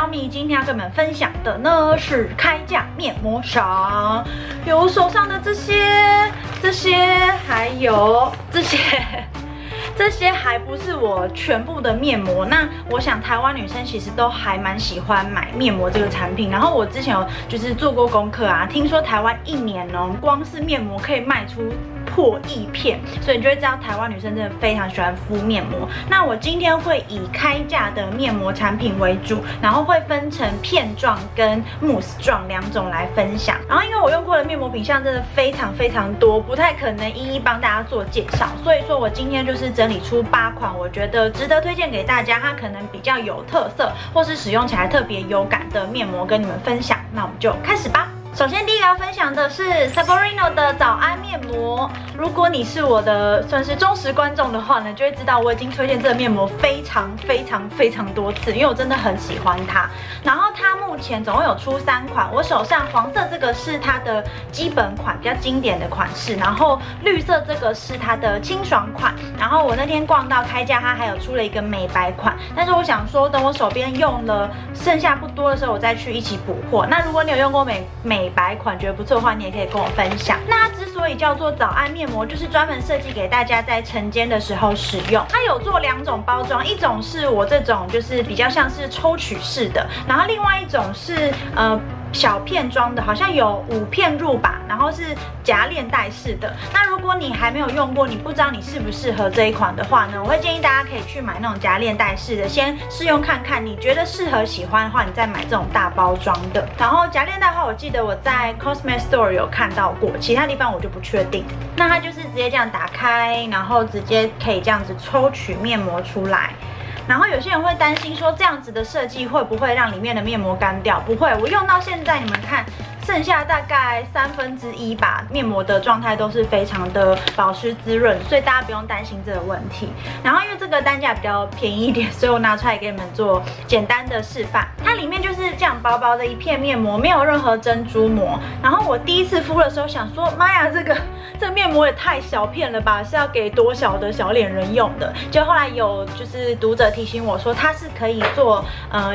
小米，今天要跟你们分享的呢是开价面膜赏，有手上的这些，还有这些还不是我全部的面膜。那我想台湾女生其实都还蛮喜欢买面膜这个产品。然后我之前有就是做过功课啊，听说台湾一年呢，光是面膜可以卖出破1片，所以你就会知道台湾女生真的非常喜欢敷面膜。那我今天会以开价的面膜产品为主，然后会分成片状跟慕斯状2种来分享。然后因为我用过的面膜品项真的非常多，不太可能一一帮大家做介绍，所以说我今天就是整理出8款我觉得值得推荐给大家，它可能比较有特色，或是使用起来特别有感的面膜跟你们分享。那我们就开始吧。首先，第一个要分享的是 Saporino 的早安面膜。如果你是我的算是忠实观众的话呢，就会知道我已经推荐这个面膜非常多次，因为我真的很喜欢它。然后它目前总共有出3款，我手上黄色这个是它的基本款，比较经典的款式，然后绿色这个是它的清爽款。然后我那天逛到开价，它还有出了一个美白款，但是我想说，等我手边用了剩下不多的时候，我再去一起补货。那如果你有用过美白款觉得不错的话，你也可以跟我分享。那它之所以叫做早安面膜，就是专门设计给大家在晨间的时候使用。它有做2种包装，一种是我这种就是比较像是抽取式的，然后另外一种是小片装的，好像有5片入吧，然后是夹链袋式的。那如果你还没有用过，你不知道你适不适合这一款的话呢，我会建议大家可以去买那种夹链袋式的，先试用看看，你觉得适合喜欢的话，你再买这种大包装的。然后夹链袋的话，我记得我在 Cosme Store 有看到过，其他地方我就不确定。那它就是直接这样打开，然后直接可以这样子抽取面膜出来。然后有些人会担心说，这样子的设计会不会让里面的面膜干掉？不会，我用到现在，你们看，剩下大概1/3吧，面膜的状态都是非常的保湿滋润，所以大家不用担心这个问题。然后因为这个单价比较便宜一点，所以我拿出来给你们做简单的示范。它里面就是这样薄薄的一片面膜，没有任何珍珠膜。然后我第一次敷的时候想说，妈呀，这个面膜也太小片了吧，是要给多小的小脸人用的？就后来有就是读者提醒我说，它是可以做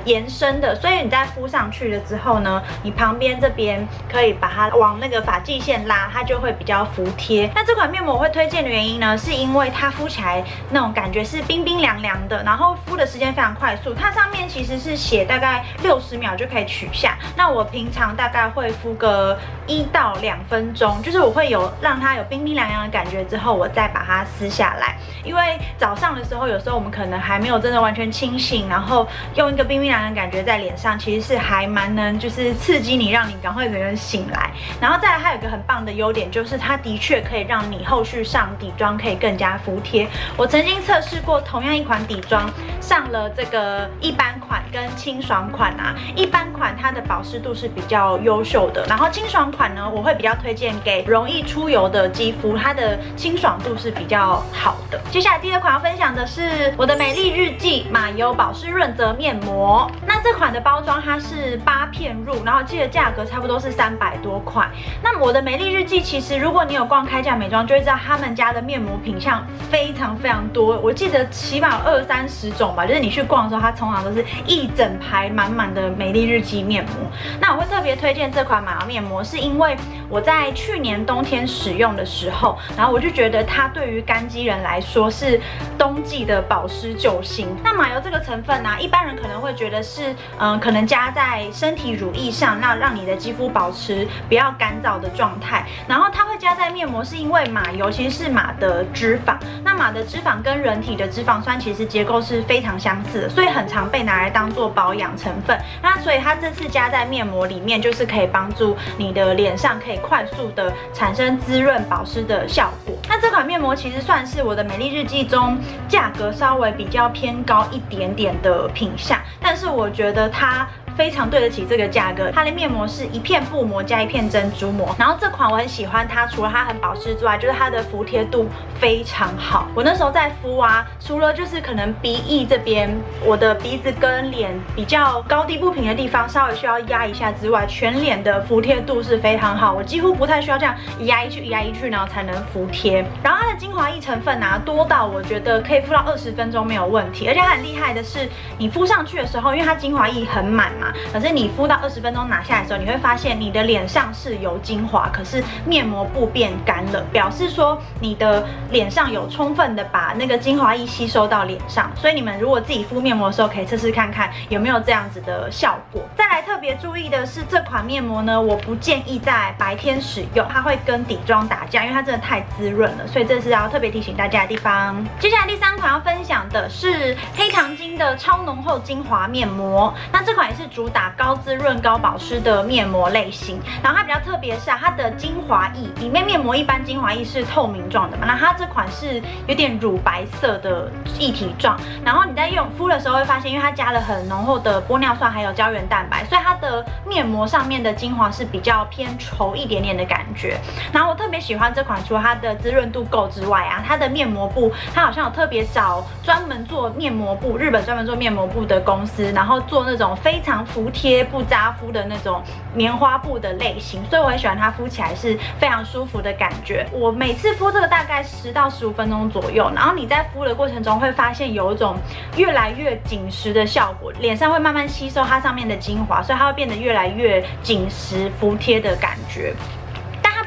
延伸的，所以你在敷上去了之后呢，你旁边这边可以把它往那个发际线拉，它就会比较服帖。那这款面膜我会推荐的原因呢，是因为它敷起来那种感觉是冰冰凉凉的，然后敷的时间非常快速。它上面其实是写大概60秒就可以取下，那我平常大概会敷个1到2分钟，就是我会有让它有冰冰凉凉的感觉之后，我再把它撕下来。因为早上的时候，有时候我们可能还没有真的完全清醒，然后用一个冰冰凉凉的感觉在脸上，其实是还蛮能就是刺激你，让你赶快整个人醒来。然后再来，它有一个很棒的优点，就是它的确可以让你后续上底妆可以更加服帖。我曾经测试过同样一款底妆，上了这个一般款跟清爽款啊，一般款它的保湿度是比较优秀的，然后清爽款呢，我会比较推荐给容易出油的肌肤，它的清爽度是比较好的。接下来第2款要分享的是我的美丽日记马油保湿润泽面膜。那这款的包装它是8片入，然后记得价格差不多是300多块。那我的美丽日记其实如果你有逛开价美妆，就会知道他们家的面膜品项非常多，我记得起码有20-30种吧，就是你去逛的时候，它通常都是一整排满的美丽日记面膜。那我会特别推荐这款马油面膜，是因为我在去年冬天使用的时候，然后我就觉得它对于干肌人来说是冬季的保湿救星。那马油这个成分呢，一般人可能会觉得是可能加在身体乳液上，那让你的肌肤保持比较干燥的状态。然后它会加在面膜，是因为马油其实是马的脂肪，那马的脂肪跟人体的脂肪酸其实结构是非常相似的，所以很常被拿来当做保养成分。那所以它这次加在面膜里面，就是可以帮助你的脸上可以快速的产生滋润保湿的效果。那这款面膜其实算是我的美丽日记中价格稍微比较偏高一点点的品项，但是我觉得它非常对得起这个价格。它的面膜是一片布膜加一片珍珠膜，然后这款我很喜欢它，除了它很保湿之外，就是它的服帖度非常好。我那时候在敷啊，除了就是可能鼻翼这边，我的鼻子跟脸比较高低不平的地方稍微需要压一下之外，全脸的服帖度是非常好，我几乎不太需要这样一压一去一压一去，然后才能服帖。然后它的精华液成分啊多到我觉得可以敷到20分钟没有问题，而且它很厉害的是，你敷上去的时候，因为它精华液很满嘛，可是你敷到20分钟拿下来的时候，你会发现你的脸上是有精华，可是面膜布变干了，表示说你的脸上有充分的把那个精华液吸收到脸上。所以你们如果自己敷面膜的时候，可以测试看看有没有这样子的效果。再来特别注意的是，这款面膜呢，我不建议在白天使用，它会跟底妆打架，因为它真的太滋润了，所以这是要特别提醒大家的地方。接下来第3款要分享的是黑糖精的超浓厚精华面膜，那这款也是主打高滋润、高保湿的面膜类型。然后它比较特别是它的精华液里面，面膜一般精华液是透明状的嘛，那它这款是有点乳白色的液体状。然后你在敷的时候会发现，因为它加了很浓厚的玻尿酸还有胶原蛋白，所以它的面膜上面的精华是比较偏稠一点点的感觉。然后我特别喜欢这款，除了它的滋润度够之外啊，它的面膜布它好像有特别找专门做面膜布，日本专门做面膜布的公司，然后做那种非常服帖不扎肤的那种棉花布的类型，所以我很喜欢它敷起来是非常舒服的感觉。我每次敷这个大概10到15分钟左右，然后你在敷的过程中会发现有一种越来越紧实的效果，脸上会慢慢吸收它上面的精华，所以它会变得越来越紧实服帖的感觉。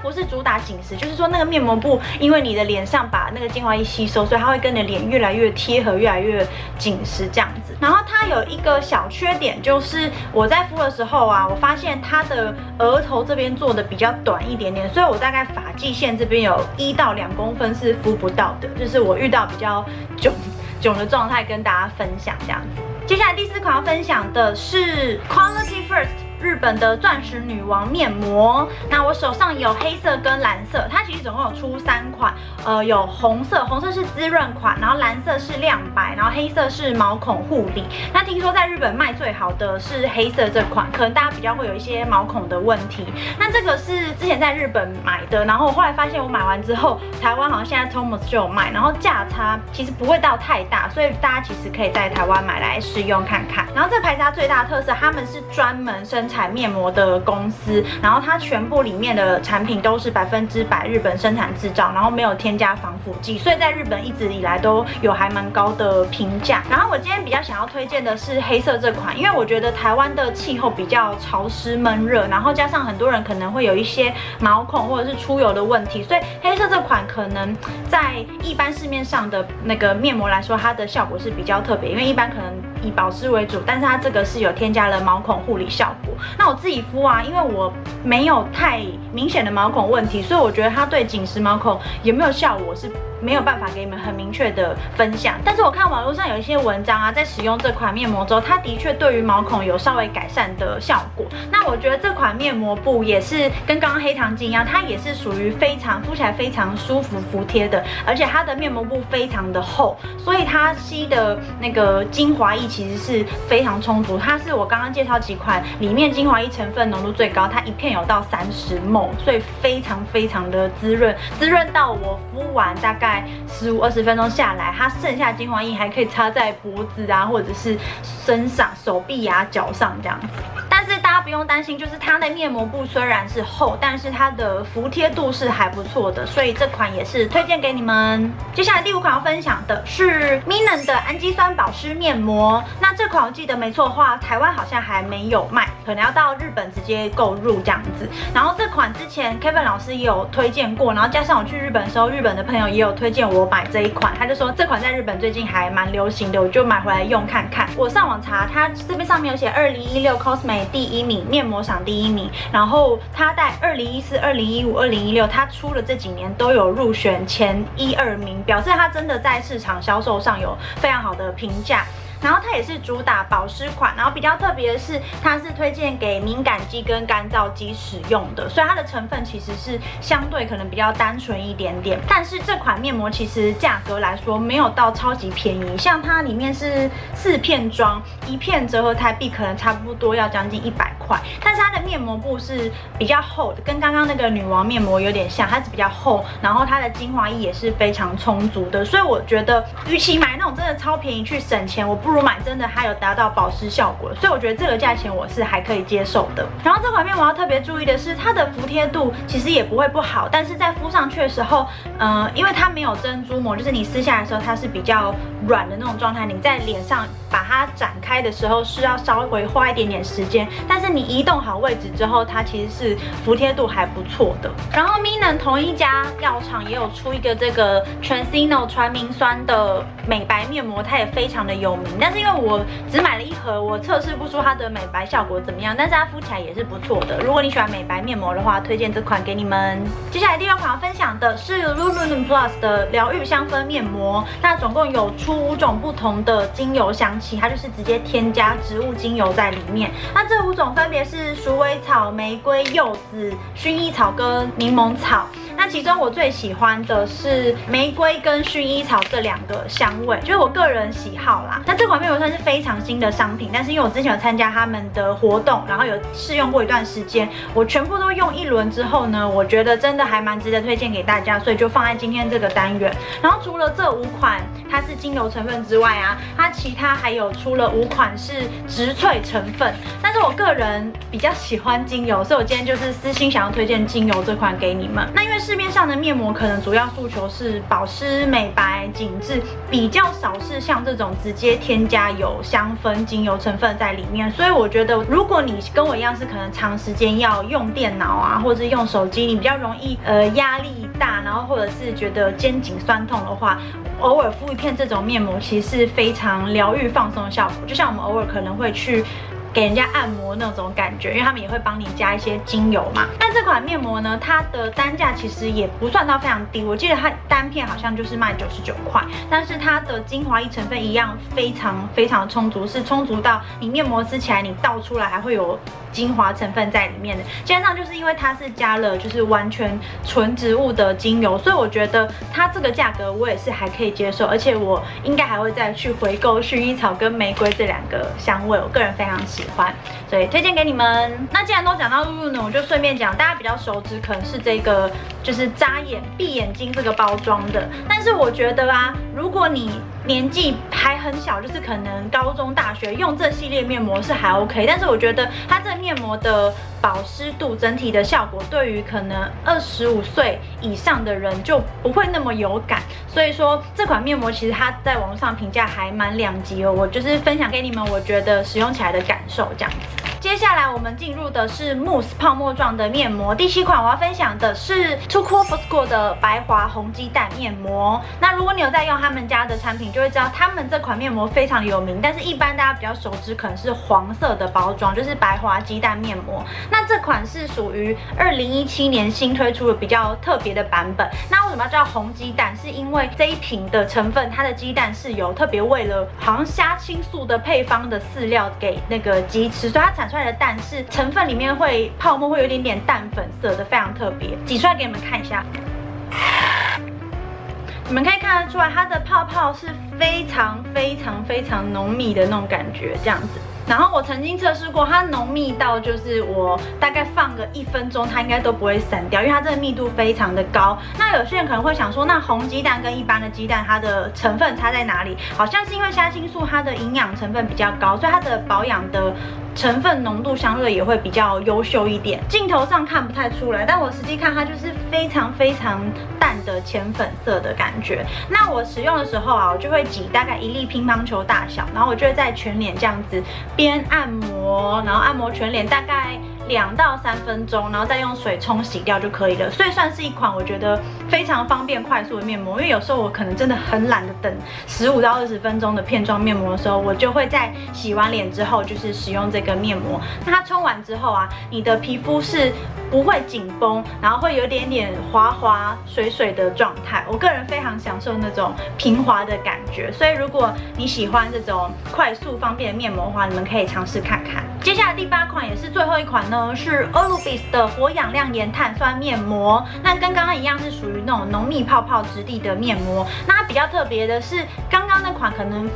不是主打紧实，就是说那个面膜布，因为你的脸上把那个精华液吸收，所以它会跟你的脸越来越贴合，越来越紧实这样子。然后它有一个小缺点，就是我在敷的时候啊，我发现它的额头这边做的比较短一点点，所以我大概发际线这边有1到2公分是敷不到的，就是我遇到比较囧的状态跟大家分享这样子。接下来第4款要分享的是 Quality First。日本的钻石女王面膜，那我手上有黑色跟蓝色，它其实总共有出3款，有红色是滋润款，然后蓝色是亮白，然后黑色是毛孔护理。那听说在日本卖最好的是黑色这款，可能大家比较会有一些毛孔的问题。那这个是之前在日本买的，然后我后来发现我买完之后，台湾好像现在 Thomas 就有卖，然后价差其实不会到太大，所以大家其实可以在台湾买来试用看看。然后这个牌子它最大的特色，他们是专门生产面膜的公司，然后它全部里面的产品都是100%日本生产制造，然后没有添加防腐剂，所以在日本一直以来都有还蛮高的评价。然后我今天比较想要推荐的是黑色这款，因为我觉得台湾的气候比较潮湿闷热，然后加上很多人可能会有一些毛孔或者是出油的问题，所以黑色这款可能在一般市面上的那个面膜来说，它的效果是比较特别，因为一般可能以保湿为主，但是它这个是有添加了毛孔护理效果。那我自己敷啊，因为我没有太明显的毛孔问题，所以我觉得它对紧实毛孔有没有效果是没有办法给你们很明确的分享。但是我看网络上有一些文章啊，在使用这款面膜之后，它的确对于毛孔有稍微改善的效果。那我觉得这款面膜布也是跟刚刚黑糖精一样，它也是属于敷起来非常舒服服帖的，而且它的面膜布非常的厚，所以它吸的那个精华液其实是非常充足。它是我刚刚介绍几款里面精华液成分浓度最高，它一片有到30 ml， 所以非常的滋润，滋润到我敷完大概15、20分钟下来，它剩下精华液还可以擦在脖子啊，或者是身上、手臂啊、脚上这样子。但是大家不用担心，就是它的面膜布虽然是厚，但是它的服帖度是还不错的，所以这款也是推荐给你们。接下来第5款要分享的是 Minnen 的氨基酸保湿面膜。那这款我记得没错的话，台湾好像还没有卖，可能要到日本直接购入这样子。然后这款之前 Kevin 老师也有推荐过，然后加上我去日本的时候，日本的朋友也有推荐我买这一款，他就说这款在日本最近还蛮流行的，我就买回来用看看。我上网查，它这边上面有写2016 Cosme 第1名，面膜赏第1名，然后它在2014、2015、2016，它出了这几年都有入选前1、2名，表示它真的在市场销售上有非常好的评价。然后它也是主打保湿款，然后比较特别的是，它是推荐给敏感肌跟干燥肌使用的，所以它的成分其实是相对可能比较单纯一点点。但是这款面膜其实价格来说没有到超级便宜，像它里面是4片装，1片折合台币可能差不多要将近100块，但是它的面膜布是比较厚的，跟刚刚那个女王面膜有点像，它是比较厚，然后它的精华液也是非常充足的，所以我觉得与其买那种真的超便宜去省钱，我不如买真的它有达到保湿效果，所以我觉得这个价钱我是还可以接受的。然后这款面膜要特别注意的是，它的服帖度其实也不会不好，但是在敷上去的时候，因为它没有珍珠膜，就是你撕下来的时候它是比较软的那种状态，你在脸上把它展开的时候是要稍微花一点点时间，但是你移动好位置之后，它其实是服帖度还不错的。然后 Minan 同一家药厂也有出一个这个 Transino 传明酸的美白面膜，它也非常的有名，但是因为我只买了1盒，我测试不出它的美白效果怎么样，但是它敷起来也是不错的。如果你喜欢美白面膜的话，推荐这款给你们。接下来第2款要分享的是 Lululemon Plus 的疗愈香氛面膜，那总共有出5种不同的精油香气，它就是直接添加植物精油在里面。那这5种分别是鼠尾草、玫瑰、柚子、薰衣草跟柠檬草。那其中我最喜欢的是玫瑰跟薰衣草这2个香味，就是我个人喜好啦。那这款面膜算是非常新的商品，但是因为我之前有参加他们的活动，然后有试用过一段时间，我全部都用1轮之后呢，我觉得真的还蛮值得推荐给大家，所以就放在今天这个单元。然后除了这5款它是精油成分之外啊，它其他还有出了5款是植萃成分，但是我个人比较喜欢精油，所以我今天就是私心想要推荐精油这款给你们。那因为市面上的面膜可能主要诉求是保湿、美白、紧致，比较少是像这种直接添加有香氛、精油成分在里面，所以我觉得如果你跟我一样是可能长时间要用电脑啊，或者是用手机，你比较容易压力大，然后或者是觉得肩颈酸痛的话，偶尔敷一片这种面膜其实是非常疗愈放松的效果，就像我们偶尔可能会去给人家按摩那种感觉，因为他们也会帮你加一些精油嘛。但这款面膜呢，它的单价其实也不算到非常低，我记得它单片好像就是卖99块，但是它的精华液成分一样非常充足，是充足到你面膜撕起来，你倒出来还会有精华成分在里面的。加上就是因为它是加了就是完全纯植物的精油，所以我觉得它这个价格我也是还可以接受，而且我应该还会再去回购薰衣草跟玫瑰这2个香味，我个人非常喜欢，所以推荐给你们。那既然都讲到露露呢，我就顺便讲大家比较熟知可能是这个就是扎眼闭眼睛这个包装的，但是我觉得啊，如果你年纪还很小，就是可能高中、大学用这系列面膜是还 OK， 但是我觉得它这面膜的保湿度整体的效果，对于可能25岁以上的人就不会那么有感，所以说这款面膜其实它在网络上评价还蛮2极哦，我就是分享给你们，我觉得使用起来的感受这样子。接下来我们进入的是 mousse 泡沫状的面膜，第7款我要分享的是 Too Cool for School 的白华红鸡蛋面膜。那如果你有在用他们家的产品，就会知道他们这款面膜非常有名，但是一般大家比较熟知可能是黄色的包装，就是白华鸡蛋面膜。那这款是属于2017年新推出的比较特别的版本。那为什么要叫红鸡蛋？是因为这一瓶的成分，它的鸡蛋是有特别为了好像虾青素的配方的饲料给那个鸡吃，所以它产出来的蛋是成分里面会泡沫会有一点点淡粉色的，非常特别。挤出来给你们看一下，你们可以看得出来，它的泡泡是非常浓密的那种感觉，这样子。然后我曾经测试过，它浓密到就是我大概放个1分钟，它应该都不会散掉，因为它这个密度非常的高。那有些人可能会想说，那红鸡蛋跟一般的鸡蛋它的成分差在哪里？好像是因为虾青素它的营养成分比较高，所以它的保养的成分浓度相对也会比较优秀一点。镜头上看不太出来，但我实际看它就是非常淡的浅粉色的感觉。那我使用的时候啊，我就会挤大概1粒乒乓球大小，然后我就会在全脸这样子边按摩，然后按摩全脸大概2到3分钟，然后再用水冲洗掉就可以了。所以算是一款我觉得非常方便快速的面膜。因为有时候我可能真的很懒得等15到20分钟的片状面膜的时候，我就会在洗完脸之后就是使用这个面膜。那它冲完之后啊，你的皮肤是不会紧绷，然后会有点点滑滑水水的状态。我个人非常享受那种平滑的感觉，所以如果你喜欢这种快速方便的面膜的话，你们可以尝试看看。接下来第8款也是最后一款呢，是 Olubis 的活养亮颜碳酸面膜。那跟刚刚一样是属于那种浓密泡泡质地的面膜。那它比较特别的是，刚刚那款可能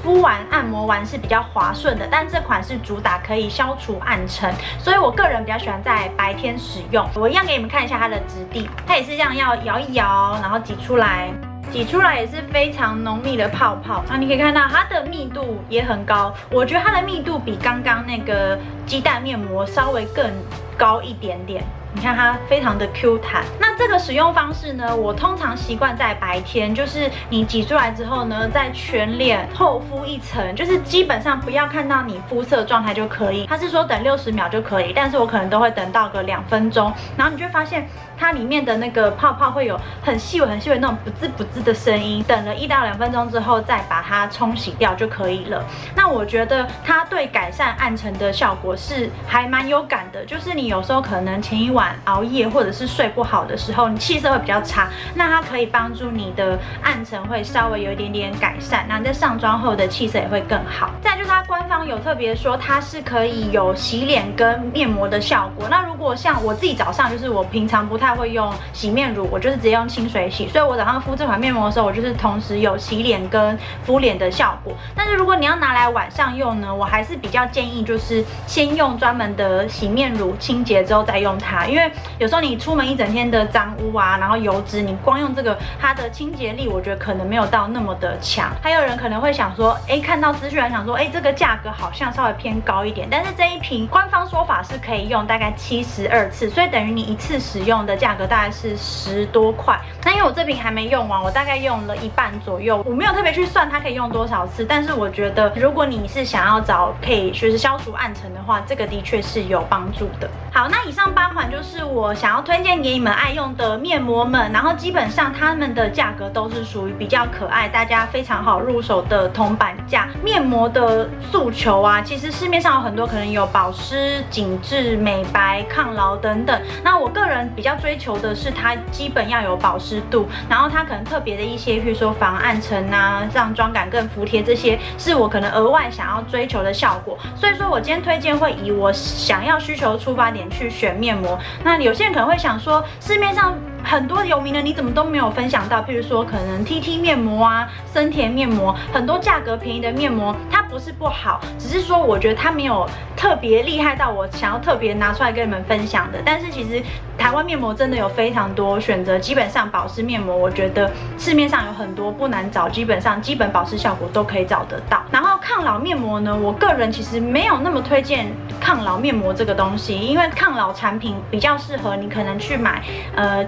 敷完按摩完是比较滑顺的，但这款是主打可以消除暗沉，所以我个人比较喜欢在白天使用。我一样给你们看一下它的质地，它也是这样要摇一摇，然后挤出来。挤出来也是非常浓密的泡泡，你可以看到它的密度也很高，我觉得它的密度比刚刚那个鸡蛋面膜稍微更高一点点。你看它非常的 Q 弹。那这个使用方式呢，我通常习惯在白天，就是你挤出来之后呢，在全脸厚敷一层，就是基本上不要看到你肤色状态就可以。它是说等60秒就可以，但是我可能都会等到个2分钟，然后你就会发现它里面的那个泡泡会有很细微那种不滋不滋的声音。等了1到2分钟之后，再把它冲洗掉就可以了。那我觉得它对改善暗沉的效果是还蛮有感的，就是你有时候可能前一晚熬夜或者是睡不好的时候，你气色会比较差，那它可以帮助你的暗沉会稍微有一点点改善，那你在上妆后的气色也会更好。再来就是它官方有特别说它是可以有洗脸跟面膜的效果。那如果像我自己早上就是我平常不太会用洗面乳，我就是直接用清水洗，所以我早上敷这款面膜的时候，我就是同时有洗脸跟敷脸的效果。但是如果你要拿来晚上用呢，我还是比较建议就是先用专门的洗面乳清洁之后再用它，因为有时候你出门一整天的脏污啊，然后油脂，你光用这个，它的清洁力我觉得可能没有到那么的强。还有人可能会想说，看到资讯想说，这个价格好像稍微偏高一点，但是这一瓶官方说法是可以用大概72次，所以等于你一次使用的价格大概是10多块。那因为我这瓶还没用完，我大概用了1半左右，我没有特别去算它可以用多少次，但是我觉得如果你是想要找可以就是消除暗沉的话，这个的确是有帮助的。好，那以上8款就是我想要推荐给你们爱用的面膜们，然后基本上它们的价格都是属于比较可爱，大家非常好入手的铜板价。面膜的诉求啊，其实市面上有很多，可能有保湿、紧致、美白、抗老等等。那我个人比较追求的是它基本要有保湿度，然后它可能特别的一些，譬如说防暗沉啊，让妆感更服帖，这些是我可能额外想要追求的效果。所以说我今天推荐会以我想要需求出发点去选面膜。那有些人可能会想说，市面上很多有名的你怎么都没有分享到？譬如说可能 TT 面膜啊、森田面膜，很多价格便宜的面膜，它不是不好，只是说我觉得它没有特别厉害到我想要特别拿出来跟你们分享的。但是其实台湾面膜真的有非常多选择，基本上保湿面膜我觉得市面上有很多不难找，基本上基本保湿效果都可以找得到。然后抗老面膜呢，我个人其实没有那么推荐抗老面膜这个东西，因为抗老产品比较适合你可能去买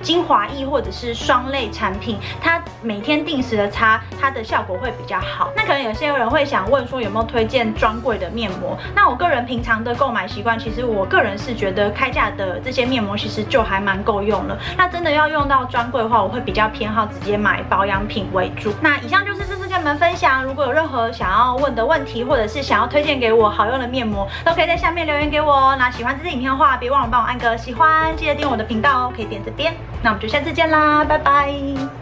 精华液或者是霜类产品，它每天定时的擦，它的效果会比较好。那可能有些人会想问说有没有推荐专柜的面膜？那我个人平常的购买习惯，其实我个人是觉得开价的这些面膜其实就还蛮够用了。那真的要用到专柜的话，我会比较偏好直接买保养品为主。那以上就是这次跟你们分享，如果有任何想要问的问题，或者是想要推荐给我好用的面膜，都可以在下面留言给我哦。那喜欢这支影片的话，别忘了帮我按个喜欢，记得订阅我的频道哦，可以点这边。那我们就下次见啦，拜拜。